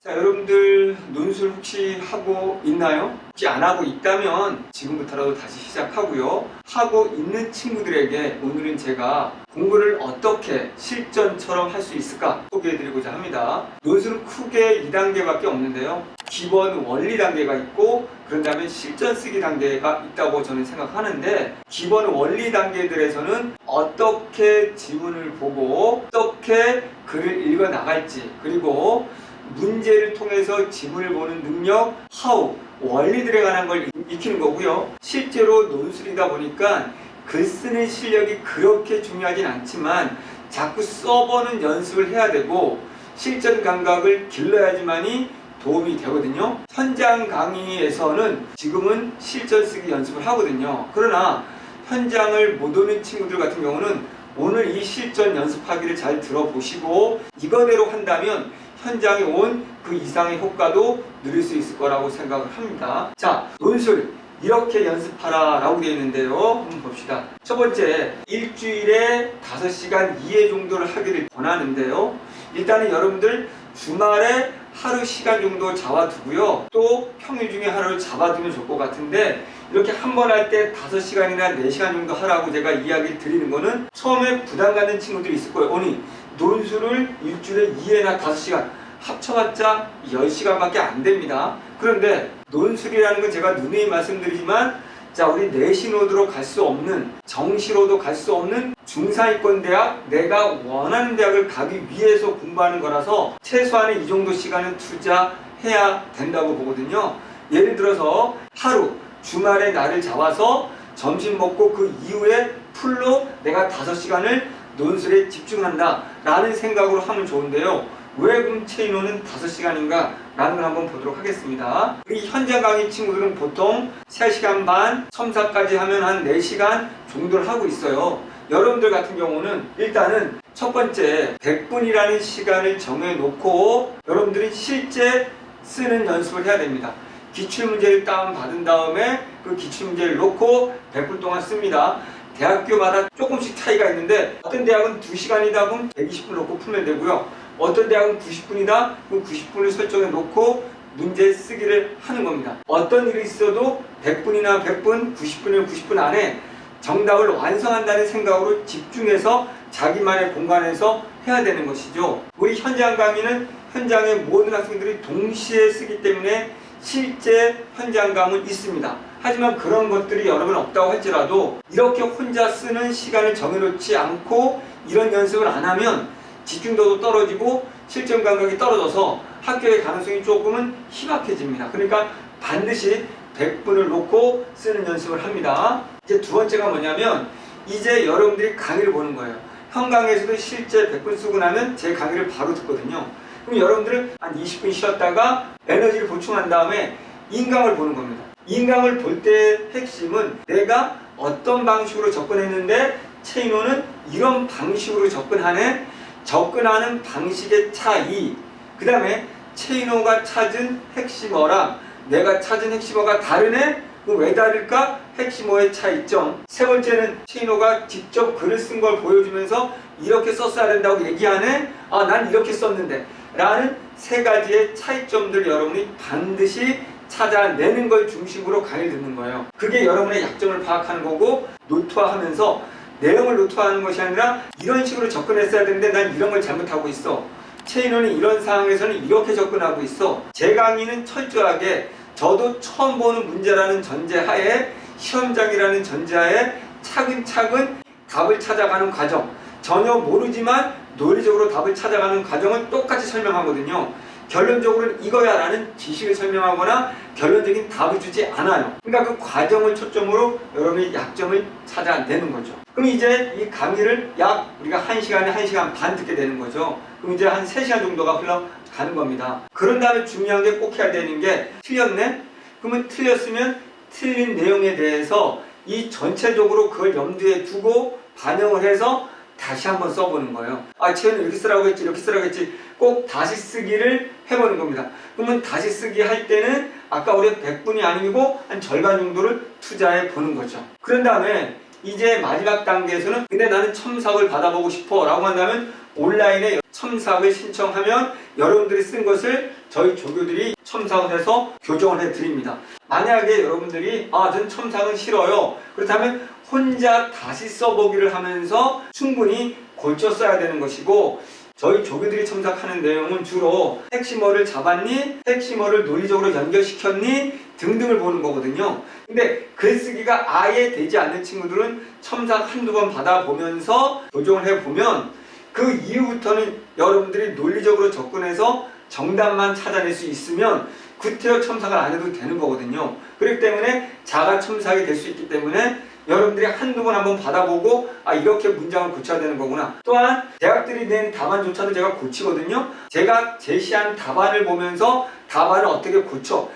자, 여러분들 논술 혹시 하고 있나요? 혹시 안 하고 있다면 지금부터라도 다시 시작하고요. 하고 있는 친구들에게 오늘은 제가 공부를 어떻게 실전처럼 할 수 있을까 소개해드리고자 합니다. 논술은 크게 2단계밖에 없는데요. 기본 원리 단계가 있고 그런 다음에 실전 쓰기 단계가 있다고 저는 생각하는데, 기본 원리 단계들에서는 어떻게 지문을 보고 어떻게 글을 읽어 나갈지, 그리고 문제를 통해서 지문을 보는 능력, how, 원리들에 관한 걸 익히는 거고요. 실제로 논술이다 보니까 글 쓰는 실력이 그렇게 중요하진 않지만 자꾸 써보는 연습을 해야 되고 실전 감각을 길러야지만이 도움이 되거든요. 현장 강의에서는 지금은 실전 쓰기 연습을 하거든요. 그러나 현장을 못 오는 친구들 같은 경우는 오늘 이 실전 연습하기를 잘 들어보시고 이거대로 한다면 현장에 온 그 이상의 효과도 누릴 수 있을 거라고 생각을 합니다. 자, 논술 이렇게 연습하라 라고 되어 있는데요. 한번 봅시다. 첫 번째, 일주일에 5시간 이해 정도를 하기를 권하는데요. 일단은 여러분들 주말에 하루 시간 정도 잡아두고요. 또 평일 중에 하루를 잡아두면 좋을 것 같은데, 이렇게 한 번 할 때 5시간이나 4시간 정도 하라고 제가 이야기를 드리는 거는 처음에 부담 갖는 친구들이 있을 거예요. 아니, 논술을 일주일에 2회나 5시간 합쳐봤자 10시간밖에 안 됩니다. 그런데 논술이라는 건 제가 누누이 말씀드리지만, 자, 우리 내신호도로 갈 수 없는, 정시로도 갈 수 없는 중상위권 대학, 내가 원하는 대학을 가기 위해서 공부하는 거라서 최소한의 이 정도 시간은 투자해야 된다고 보거든요. 예를 들어서 하루, 주말에 날을 잡아서 점심 먹고 그 이후에 풀로 내가 5시간을 논술에 집중한다 라는 생각으로 하면 좋은데요. 왜 그럼 체인호는 5시간인가 라는 걸 한번 보도록 하겠습니다. 우리 현장 강의 친구들은 보통 3시간 반, 첨삭까지 하면 한 4시간 정도를 하고 있어요. 여러분들 같은 경우는 일단은 첫 번째 100분이라는 시간을 정해놓고 여러분들이 실제 쓰는 연습을 해야 됩니다. 기출문제를 다운받은 다음에 그 기출문제를 놓고 100분 동안 씁니다. 대학교마다 조금씩 차이가 있는데 어떤 대학은 2시간이다 그럼 120분 놓고 풀면 되고요. 어떤 대학은 90분이다 그럼 90분을 설정해 놓고 문제 쓰기를 하는 겁니다. 어떤 일이 있어도 100분이나 100분, 90분이나 90분 안에 정답을 완성한다는 생각으로 집중해서 자기만의 공간에서 해야 되는 것이죠. 우리 현장 강의는 현장의 모든 학생들이 동시에 쓰기 때문에 실제 현장감은 있습니다. 하지만 그런 것들이 여러 번 없다고 할지라도 이렇게 혼자 쓰는 시간을 정해놓지 않고 이런 연습을 안 하면 집중도도 떨어지고 실전 감각이 떨어져서 학교의 가능성이 조금은 희박해집니다. 그러니까 반드시 100분을 놓고 쓰는 연습을 합니다. 이제 두 번째가 뭐냐면, 이제 여러분들이 강의를 보는 거예요. 현 강의에서도 실제 100분 쓰고 나면 제 강의를 바로 듣거든요. 그럼 여러분들은 한 20분 쉬었다가 에너지를 보충한 다음에 인강을 보는 겁니다. 인강을 볼 때 핵심은 내가 어떤 방식으로 접근했는데 체인호는 이런 방식으로 접근하는 방식의 차이, 그 다음에 체인호가 찾은 핵심어랑 내가 찾은 핵심어가 다르네? 그럼 왜 다를까? 핵심어의 차이점. 세 번째는 체인호가 직접 글을 쓴 걸 보여주면서 이렇게 썼어야 된다고 얘기하네? 아, 난 이렇게 썼는데 라는 세 가지의 차이점들 여러분이 반드시 찾아내는 걸 중심으로 강의를 듣는 거예요. 그게 여러분의 약점을 파악하는 거고, 노트화하면서 내용을 노트화하는 것이 아니라 이런 식으로 접근했어야 되는데 난 이런 걸 잘못하고 있어. 체인호는 이런 상황에서는 이렇게 접근하고 있어. 제 강의는 철저하게 저도 처음 보는 문제라는 전제하에, 시험장이라는 전제하에 차근차근 답을 찾아가는 과정, 전혀 모르지만 논리적으로 답을 찾아가는 과정을 똑같이 설명하거든요. 결론적으로는 이거야 라는 지식을 설명하거나 결론적인 답을 주지 않아요. 그러니까 그 과정을 초점으로 여러분의 약점을 찾아내는 거죠. 그럼 이제 이 강의를 약 우리가 1시간에 1시간 반 듣게 되는 거죠. 그럼 이제 한 3시간 정도가 흘러가는 겁니다. 그런 다음에 중요한 게 꼭 해야 되는 게, 틀렸네? 그러면 틀렸으면 틀린 내용에 대해서 이 전체적으로 그걸 염두에 두고 반영을 해서 다시 한번 써보는 거예요. 아, 쟤는 이렇게 쓰라고 했지, 이렇게 쓰라고 했지. 꼭 다시 쓰기를 해보는 겁니다. 그러면 다시 쓰기 할 때는 아까 우리 100분이 아니고 한 절반 정도를 투자해 보는 거죠. 그런 다음에 이제 마지막 단계에서는 근데 나는 첨삭을 받아보고 싶어 라고 한다면 온라인에 첨삭을 신청하면 여러분들이 쓴 것을 저희 조교들이 첨삭을 해서 교정을 해드립니다. 만약에 여러분들이 전 첨삭은 싫어요. 그렇다면 혼자 다시 써보기를 하면서 충분히 고쳐 써야 되는 것이고, 저희 조교들이 첨삭하는 내용은 주로 핵심어를 잡았니? 핵심어를 논리적으로 연결시켰니? 등등을 보는 거거든요. 근데 글쓰기가 아예 되지 않는 친구들은 첨삭 한두 번 받아보면서 교정을 해보면 그 이후부터는 여러분들이 논리적으로 접근해서 정답만 찾아낼 수 있으면 구태여 첨삭을 안 해도 되는 거거든요. 그렇기 때문에 자가 첨삭이 될 수 있기 때문에 여러분들이 한두 번 한번 받아보고 이렇게 문장을 고쳐야 되는 거구나. 또한 대학들이 낸 답안조차도 제가 고치거든요. 제가 제시한 답안을 보면서 답안을 어떻게 고쳐,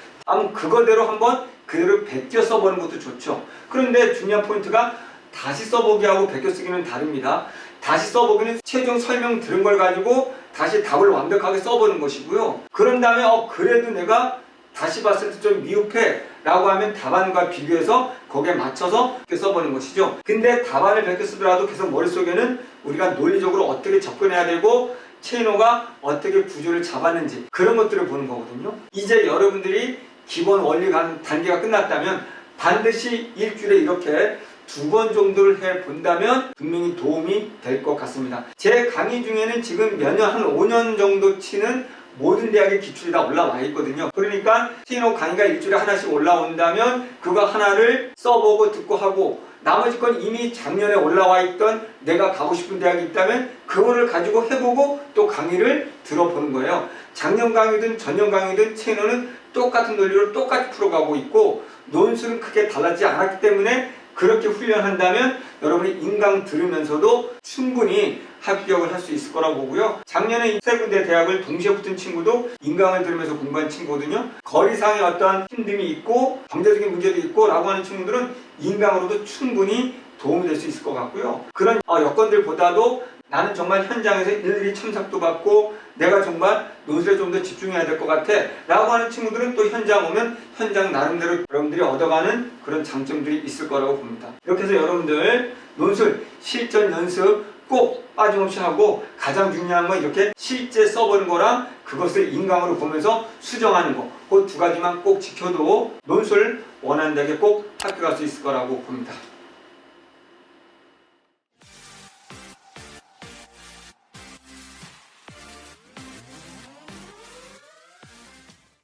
그거대로 한번 그대로 베껴 써보는 것도 좋죠. 그런데 중요한 포인트가 다시 써보기하고 베껴 쓰기는 다릅니다. 다시 써보기는 최종 설명 들은 걸 가지고 다시 답을 완벽하게 써보는 것이고요. 그런 다음에 그래도 내가 다시 봤을 때 좀 미흡해 라고 하면 답안과 비교해서 거기에 맞춰서 써보는 것이죠. 근데 답안을 베껴 쓰더라도 계속 머릿속에는 우리가 논리적으로 어떻게 접근해야 되고 체인호가 어떻게 구조를 잡았는지 그런 것들을 보는 거거든요. 이제 여러분들이 기본 원리 단계가 끝났다면 반드시 일주일에 이렇게 2번 정도를 해본다면 분명히 도움이 될 것 같습니다. 제 강의 중에는 지금 몇 년, 한 5년 정도 치는 모든 대학의 기출이 다 올라와 있거든요. 그러니까 체인호 강의가 일주일에 하나씩 올라온다면 그거 하나를 써보고 듣고 하고, 나머지 건 이미 작년에 올라와 있던 내가 가고 싶은 대학이 있다면 그거를 가지고 해보고 또 강의를 들어보는 거예요. 작년 강의든 전년 강의든 체인호는 똑같은 논리로 똑같이 풀어가고 있고 논술은 크게 달라지지 않았기 때문에 그렇게 훈련한다면 여러분이 인강 들으면서도 충분히 합격을 할 수 있을 거라고 보고요. 작년에 세 군데 대학을 동시에 붙은 친구도 인강을 들으면서 공부한 친구거든요. 거리상의 어떠한 힘듦이 있고 경제적인 문제도 있고 라고 하는 친구들은 인강으로도 충분히 도움이 될 수 있을 것 같고요. 그런 여건들보다도 나는 정말 현장에서 일일이 첨삭도 받고 내가 정말 논술에 좀 더 집중해야 될 것 같아 라고 하는 친구들은 또 현장 오면 현장 나름대로 여러분들이 얻어가는 그런 장점들이 있을 거라고 봅니다. 이렇게 해서 여러분들 논술 실전 연습 꼭 빠짐없이 하고, 가장 중요한 건 이렇게 실제 써보는 거랑 그것을 인강으로 보면서 수정하는 거, 그 두 가지만 꼭 지켜도 논술 원하는 대학에 꼭 합격할 수 있을 거라고 봅니다.